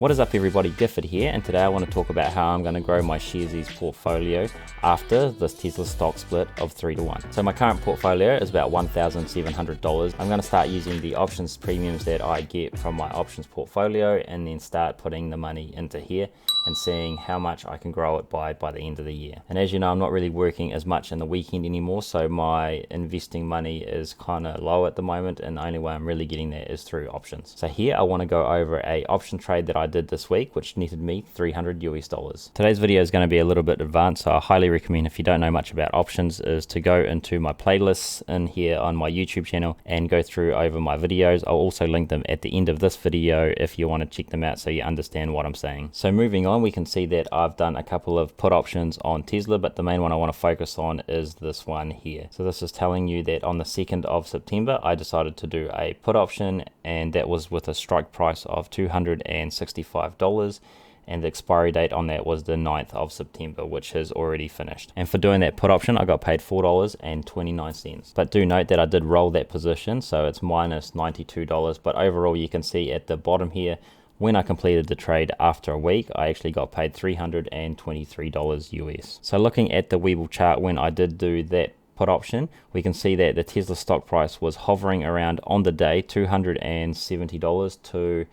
What is up everybody, Gifford here, and today I want to talk about how I'm going to grow my Sharesies portfolio after this Tesla stock split of 3-to-1. So my current portfolio is about $1,700. I'm going to start using the options premiums that I get from my options portfolio and then start putting the money into here and seeing how much I can grow it by the end of the year. And as you know, I'm not really working as much in the weekend anymore, so my investing money is kind of low at the moment, and the only way I'm really getting that is through options. So here I want to go over a option trade that I did this week, which netted me $300. Today's video is going to be a little bit advanced, so I highly recommend, if you don't know much about options, is to go into my playlists in here on my YouTube channel and go through over my videos. I'll also link them at the end of this video if you want to check them out so you understand what I'm saying. So moving on, we can see that I've done a couple of put options on Tesla, but the main one I want to focus on is this one here. So this is telling you that on the 2nd of September I decided to do a put option, and that was with a strike price of $265, and the expiry date on that was the 9th of September, which has already finished. And for doing that put option I got paid $4.29. But do note that I did roll that position, so it's minus $92, but overall you can see at the bottom here, when I completed the trade after a week, I actually got paid $323 US. So looking at the Webull chart, when I did do that put option, we can see that the Tesla stock price was hovering around on the day $270 to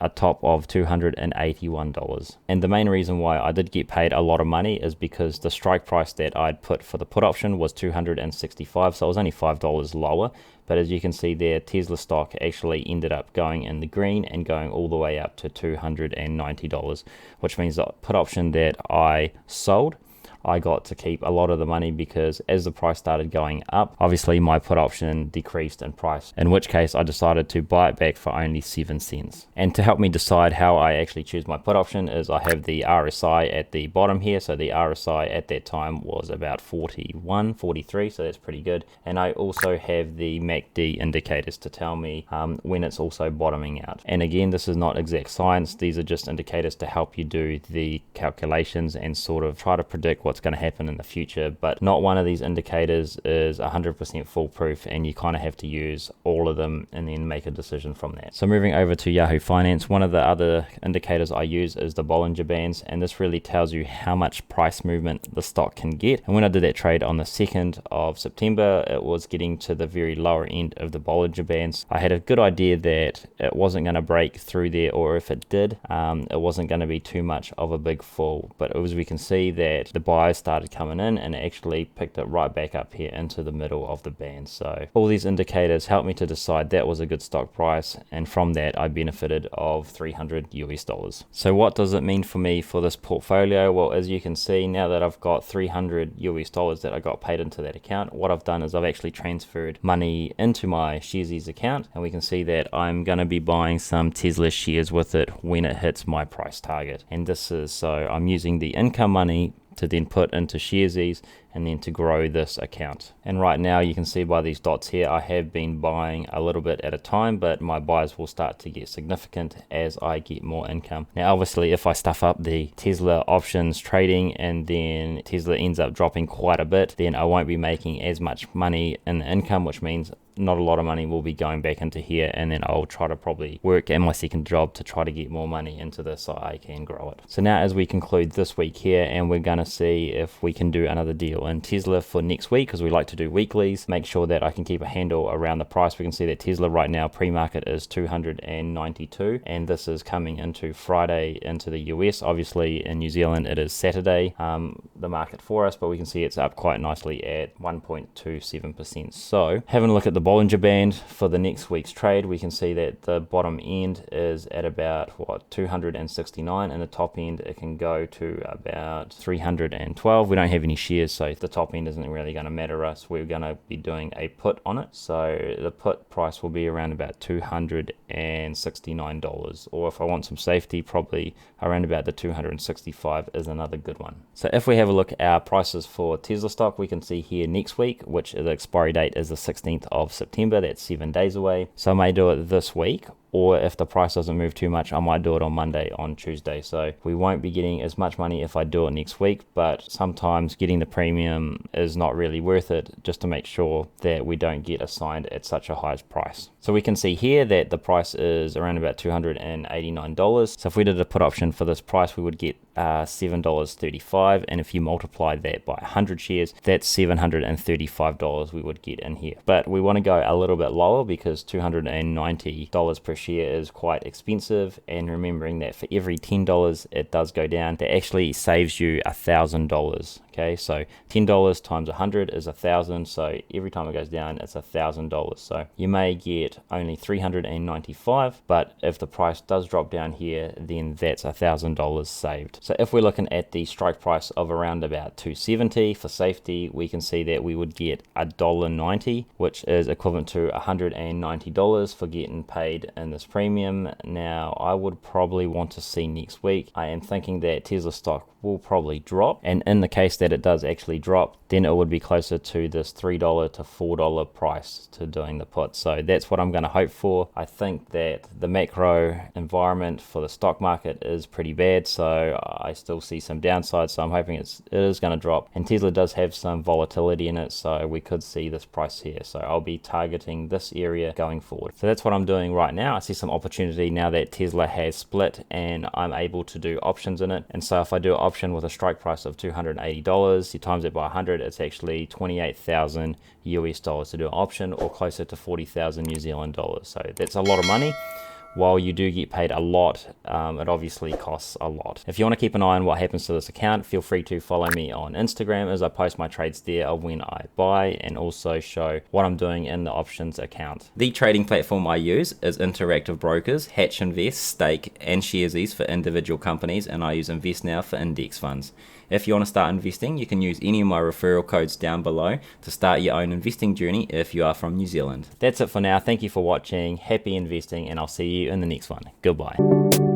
a top of $281. And the main reason why I did get paid a lot of money is because the strike price that I'd put for the put option was $265, so it was only $5 lower. But as you can see there, Tesla stock actually ended up going in the green and going all the way up to $290, which means the put option that I sold, I got to keep a lot of the money, because as the price started going up, obviously my put option decreased in price, in which case I decided to buy it back for only 7 cents. And to help me decide how I actually choose my put option is I have the RSI at the bottom here. So the RSI at that time was about 41, 43, so that's pretty good. And I also have the MACD indicators to tell me when it's also bottoming out. And again, this is not exact science, these are just indicators to help you do the calculations and sort of try to predict what's going to happen in the future. But not one of these indicators is 100% foolproof, and you kind of have to use all of them and then make a decision from that. So moving over to Yahoo Finance, one of the other indicators I use is the Bollinger Bands, and this really tells you how much price movement the stock can get. And when I did that trade on the 2nd of September, it was getting to the very lower end of the Bollinger Bands. I had a good idea that it wasn't going to break through there, or if it did, it wasn't going to be too much of a big fall. But as we can see that the buyers started coming in and actually picked it right back up here into the middle of the band. So all these indicators helped me to decide that was a good stock price, and from that I benefited of $300. So what does it mean for me for this portfolio? Well, as you can see, now that I've got $300 that I got paid into that account, what I've done is I've actually transferred money into my Sharesies account, and we can see that I'm going to be buying some Tesla shares with it when it hits my price target. And this is, so I'm using the income money to then put into Sharesies and then to grow this account. And right now you can see by these dots here, I have been buying a little bit at a time, but my buys will start to get significant as I get more income. Now obviously if I stuff up the Tesla options trading and then Tesla ends up dropping quite a bit, then I won't be making as much money in the income, which means not a lot of money will be going back into here, and then I'll try to probably work at my second job to try to get more money into this so I can grow it. So now as we conclude this week here, and we're going to see if we can do another deal in Tesla for next week, because we like to do weeklies, make sure that I can keep a handle around the price. We can see that Tesla right now pre-market is 292, and this is coming into Friday into the US. Obviously in New Zealand it is Saturday, the market for us, but we can see it's up quite nicely at 1.27%. So having a look at the Bollinger Band for the next week's trade, we can see that the bottom end is at about 269, and the top end it can go to about 312. We don't have any shares, so the top end isn't really going to matter us. We're going to be doing a put on it, so the put price will be around about $269, or if I want some safety, probably around about the 265 is another good one. So if we have a look at our prices for Tesla stock, we can see here next week, which the expiry date is the 16th of September, that's 7 days away. So I may do it this week, or if the price doesn't move too much, I might do it on Monday, on Tuesday. So we won't be getting as much money if I do it next week, but sometimes getting the premium is not really worth it, just to make sure that we don't get assigned at such a high price. So we can see here that the price is around about $289. So if we did a put option for this price, we would get $7.35, and if you multiply that by 100 shares, that's $735 we would get in here. But we want to go a little bit lower because $290 per share is quite expensive, and remembering that for every $10 it does go down, that actually saves you $1,000. Okay, so $10 times 100 is 1,000, so every time it goes down it's $1,000. So you may get only 395, but if the price does drop down here, then that's $1,000 saved. So if we're looking at the strike price of around about $270 for safety, we can see that we would get $1.90, which is equivalent to $190 for getting paid in this premium. Now I would probably want to see next week. I am thinking that Tesla stock will probably drop, and in the case that it does actually drop, then it would be closer to this $3 to $4 price to doing the put. So that's what I'm going to hope for. I think that the macro environment for the stock market is pretty bad, so I still see some downside, so I'm hoping it is going to drop, and Tesla does have some volatility in it, so we could see this price here. So I'll be targeting this area going forward. So that's what I'm doing right now. I see some opportunity now that Tesla has split and I'm able to do options in it. And so if I do an option with a strike price of $280, you times it by 100, it's actually 28,000 US dollars to do an option, or closer to 40,000 New Zealand dollars. So that's a lot of money. While you do get paid a lot, it obviously costs a lot. If you want to keep an eye on what happens to this account, feel free to follow me on Instagram, as I post my trades there of when I buy, and also show what I'm doing in the options account. The trading platform I use is Interactive Brokers, Hatch Invest, Stake, and Sharesies for individual companies, and I use Investnow for index funds. If you want to start investing, you can use any of my referral codes down below to start your own investing journey if you are from New Zealand. That's it for now. Thank you for watching. Happy investing, and I'll see you in the next one. Goodbye.